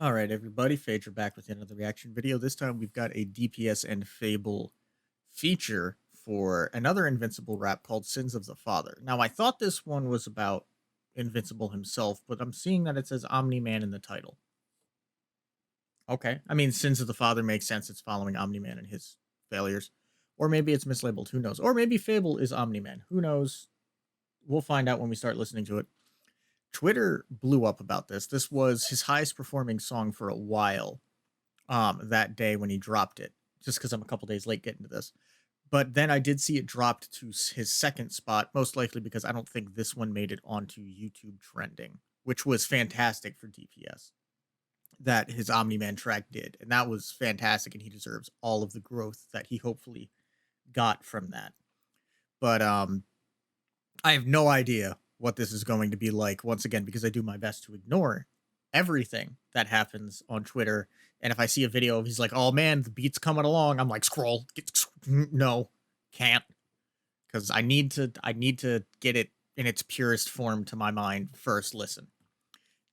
All right, everybody, Phaedra back with another reaction video. This time we've got a DPS and Fabvl feature for another Invincible Rap called Sins of the Father. Now, I thought this one was about Invincible himself, but I'm seeing that it says Omni Man in the title. Okay, I mean, Sins of the Father makes sense. It's following Omni Man and his failures. Or maybe it's mislabeled. Who knows? Or maybe Fabvl is Omni Man. Who knows? We'll find out when we start listening to it. Twitter blew up about this. This was his highest performing song for a while that day when he dropped it, just because I'm a couple days late getting to this. But then I did see it dropped to his second spot, most likely because I don't think this one made it onto YouTube trending, which was fantastic for DPS that his Omni Man track did. And that was fantastic, and he deserves all of the growth that he hopefully got from that. But I have no idea what this is going to be like, once again, because I do my best to ignore everything that happens on Twitter. And if I see a video of he's like, oh man, the beat's coming along, I'm like, scroll. No, can't. Because I need to get it in its purest form to my mind first listen.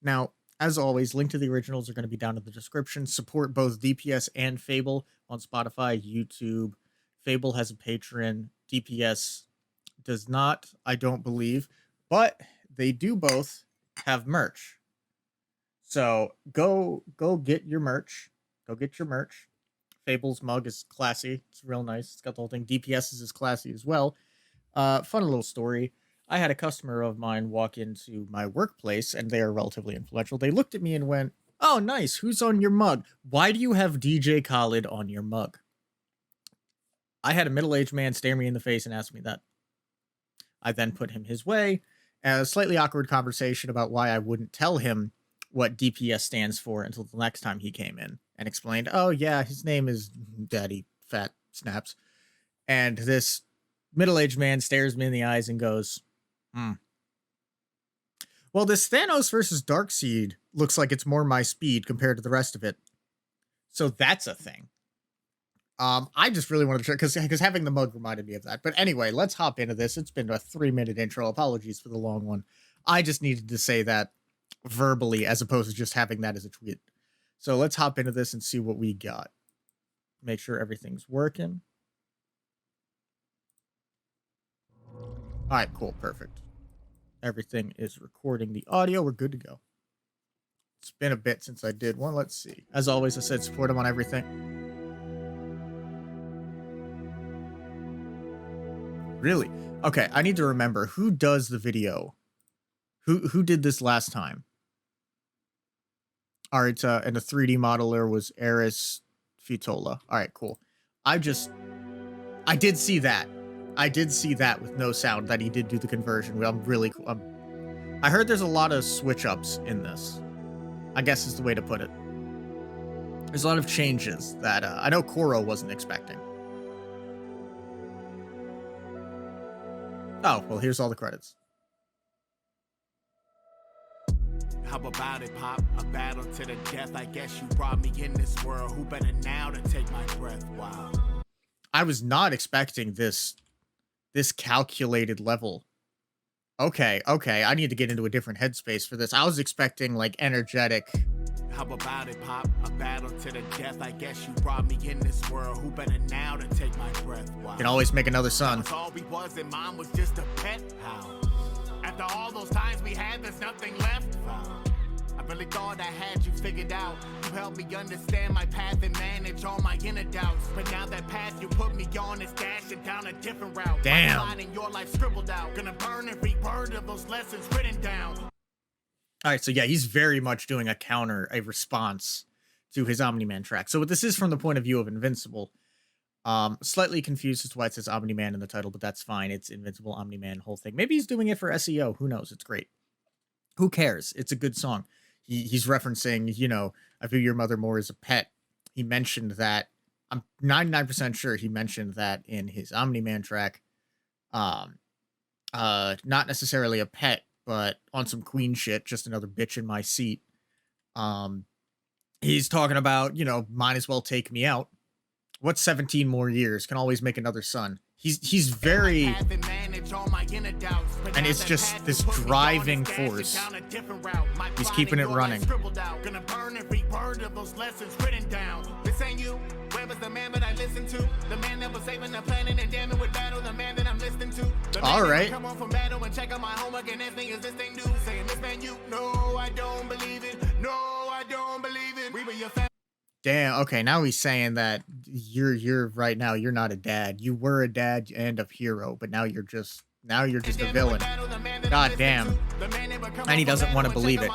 Now, as always, link to the originals are going to be down in the description. Support both DPS and Fabvl on Spotify, YouTube. Fabvl has a Patreon. DPS does not, I don't believe, but they do both have merch. So go get your merch. Go get your merch. Fabvl's mug is classy. It's real nice. It's got the whole thing. DPS's is classy as well. Fun little story. I had a customer of mine walk into my workplace, and they are relatively influential. They looked at me and went, "Oh, nice. Who's on your mug? Why do you have DJ Khaled on your mug?" I had a middle-aged man stare me in the face and ask me that. I then put him his way. A slightly awkward conversation about why I wouldn't tell him what DPS stands for until the next time he came in and explained, oh yeah, his name is Daddyphatsnaps. And this middle-aged man stares me in the eyes and goes, well, this Thanos versus Darkseid looks like it's more my speed compared to the rest of it. So that's a thing. I just really wanted to try because having the mug reminded me of that. But anyway, let's hop into this. It's been a 3-minute intro. Apologies for the long one. I just needed to say that verbally as opposed to just having that as a tweet. So let's hop into this and see what we got. Make sure everything's working. All right, cool, perfect. Everything is recording the audio. We're good to go. It's been a bit since I did one. Let's see. As always, I said support him on everything. Really? Okay, I need to remember who does the video. Who did this last time? All right, and the 3D modeler was Eris Fitola. All right, cool. I did see that. I did see that with no sound that he did do the conversion. I'm really cool. I heard there's a lot of switch ups in this, I guess is the way to put it. There's a lot of changes that I know Koro wasn't expecting. Oh, well, here's all the credits. How about it, Pop? A battle to the death. I guess you brought me in this world. Who better now to take my breath? Wow. I was not expecting this calculated level. Okay. I need to get into a different headspace for this. I was expecting, like, energetic. How about it, Pop? A battle to the death. I guess you brought me in this world. Who better now to take my breath? Wow. Can always make another son. That's all we was, and mom was just a pet. How? After all those times we had, there's nothing left. Wow. I really thought I had you figured out. You helped me understand my path and manage all my inner doubts. But now that path you put me on is dashing down a different route. Damn. My in your life scribbled out. Gonna burn every word of those lessons written down. All right, so yeah, he's very much doing a response to his Omni Man track. So this is from the point of view of Invincible. Slightly confused as to why it says Omni Man in the title, but that's fine. It's Invincible Omni Man whole thing. Maybe he's doing it for SEO. Who knows? It's great. Who cares? It's a good song. He's referencing, you know, I view your mother more as a pet. He mentioned that. I'm 99% sure he mentioned that in his Omni Man track. Not necessarily a pet, but on some queen shit, just another bitch in my seat. He's talking about, you know, might as well take me out. What's 17 more years? Can always make another son. he's very, and it's just this driving force. He's keeping it running. Gonna burn every word of those lessons written down. This ain't you. Where was the man that I listened to? The man that was saving the planet and damn it with battle. The man that I'm listening to. All right. Come on from battle and check out my homework and everything is this thing new. Saying this man you. No, I don't believe it. No, I don't believe it. We were your family. Damn. Okay, now he's saying that you're right now. You're not a dad. You were a dad and a hero, but now you're just a villain. God damn. And he doesn't want to believe it.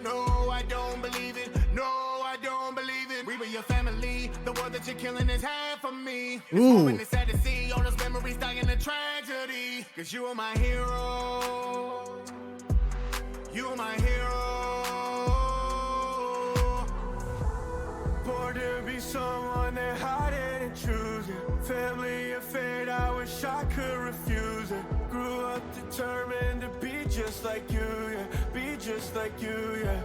No, I don't believe it. No, I don't believe it. We were your family. The world that you're killing is half of me. Ooh. It's sad to see all those memories dying in tragedy. Cause you are my hero. You are my hero. Born to be someone that I didn't choose it. Family and fate, I wish I could refuse it. Grew up determined to be just like you, yeah. Be just like you, yeah.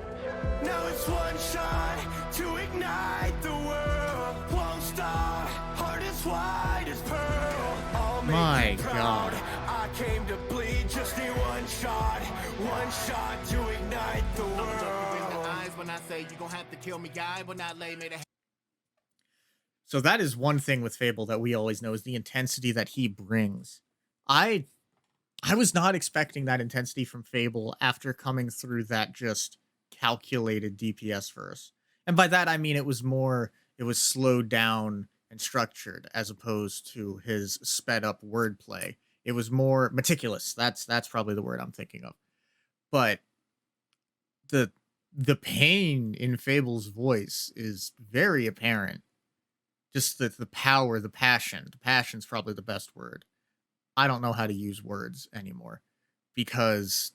Now it's one shot to ignite the world. Won't stop, heart as wide as pearl. I'll make My you proud. God. I came to bleed, just need one shot to ignite the world. When I say you gon' have to kill me, I will not lay me to. So that is one thing with Fabvl that we always know is the intensity that he brings. I was not expecting that intensity from Fabvl after coming through that just calculated DPS verse. And by that I mean it was slowed down and structured as opposed to his sped up wordplay. It was more meticulous. That's probably the word I'm thinking of. But the pain in Fabvl's voice is very apparent. Just the power, the passion. The passion's probably the best word. I don't know how to use words anymore because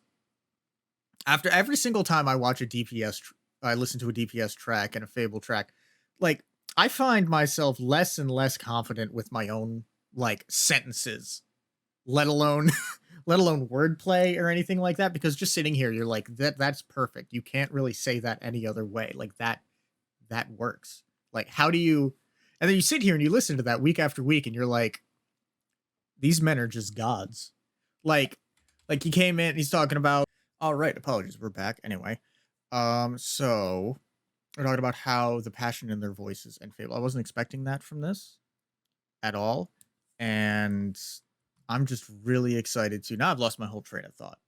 after every single time I watch a DPS, I listen to a DPS track and a Fabvl track, like I find myself less and less confident with my own like sentences, let alone wordplay or anything like that, because just sitting here, you're like, that's perfect. You can't really say that any other way. Like that works. Like, how do you, and then you sit here and you listen to that week after week and you're like, these men are just gods. Like he came in and he's talking about, all right, apologies, we're back. Anyway, so we're talking about how the passion in their voices and Fabvl. I wasn't expecting that from this at all. And I'm just really excited to, now I've lost my whole train of thought.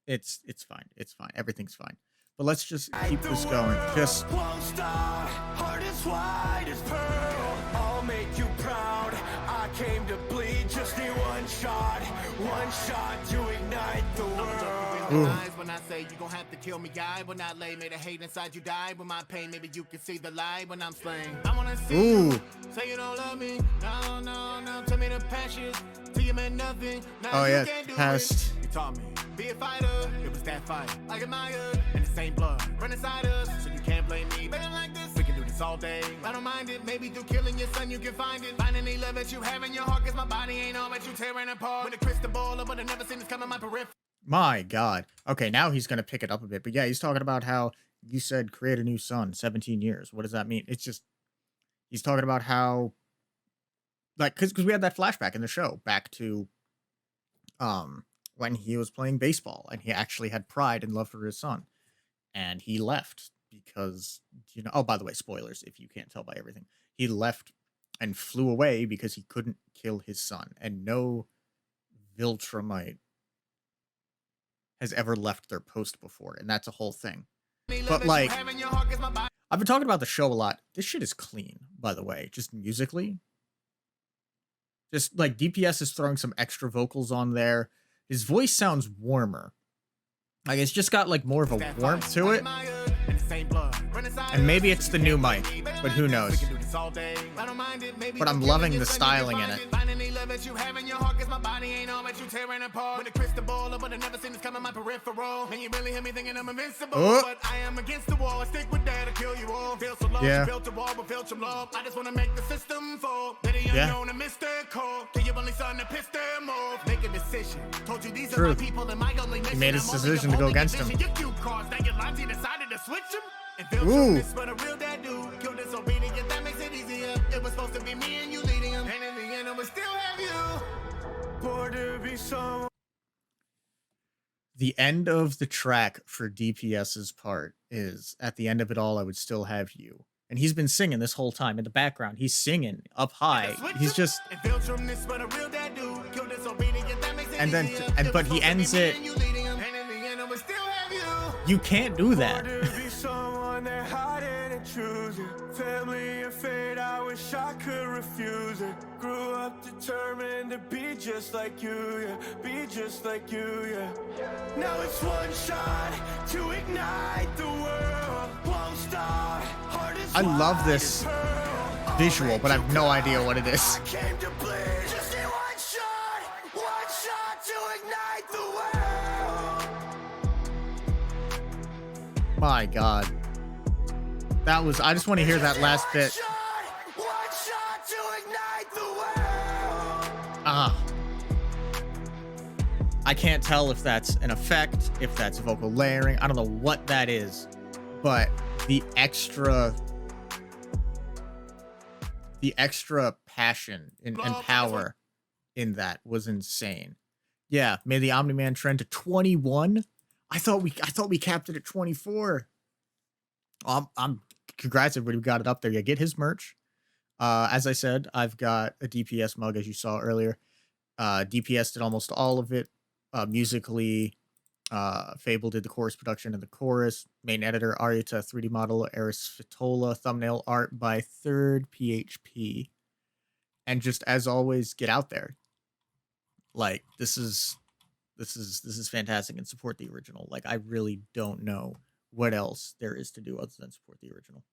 It's fine. It's fine. Everything's fine. But let's just keep this going. Just won't stop, heart as wide as pearl. I'll make you proud. I came to bleed, just need one shot to ignite the world. When I say you gon' have to kill me, I will not lay. May the hate inside you die with my pain. Maybe you can see the light when I'm slain. I wanna see you say you don't love me. No. Tell me the passion. Till you meant nothing. Now oh you yeah, can't do past. it. You taught me. Be a fighter. It was that fight. I admire. And the same blood. Run inside us. So you can't blame me. Better like this. We can do this all day. I don't mind it. Maybe through killing your son you can find it. Find any love that you have in your heart. Cause my body ain't all that you tearing apart. With a crystal ball. But I never seen this come in my periphery. My God. Okay, now he's going to pick it up a bit. But yeah, he's talking about how you said create a new son, 17 years. What does that mean? It's just, he's talking about how, like, because we had that flashback in the show back to when he was playing baseball and he actually had pride and love for his son. And he left because, you know, oh, by the way, spoilers if you can't tell by everything. He left and flew away because he couldn't kill his son. And no Viltrumite has ever left their post before, and that's a whole thing. But like, I've been talking about the show a lot. This shit is clean, by the way, just musically. Just like DPS is throwing some extra vocals on there. His voice sounds warmer. Like it's just got like more of a warmth to it. And maybe it's the new mic, but who knows? But I'm loving the styling in it. Oh. Yeah. True. He made his decision to go against him. Decided to switch him. And Viltrumite, but a real dad dude. Killed disobedient, that makes it easier. It was supposed to be me and you leading him. And in the end, I would still have you. Born to be someone. The end of the track for DPS's part is, at the end of it all, I would still have you. And he's been singing this whole time in the background. He's singing up high. He's just, and then, but he ends it. You can't do that. Family and fate, I wish I could refuse it. Grew up determined to be just like you, yeah. Be just like you, yeah. Now it's one shot to ignite the world. Won't stop. I love this visual, but I have no idea what it is. I came to bleed. Just in one shot to ignite the world. My God. That was, I just want to hear that last bit. I can't tell if that's an effect, if that's vocal layering. I don't know what that is, but the extra passion and power in that was insane. Yeah, made the Omni Man trend to 21. I thought we capped it at 24. I'm congrats everybody who got it up there. Yeah, get his merch. As I said, I've got a DPS mug, as you saw earlier. DPS did almost all of it. Musically, Fabvl did the chorus production and the chorus. Main editor, Arieta 3D model, Eris Fitola. Thumbnail art by Third PHP. And just as always, get out there. Like, this is fantastic, and support the original. Like, I really don't know what else there is to do other than support the original.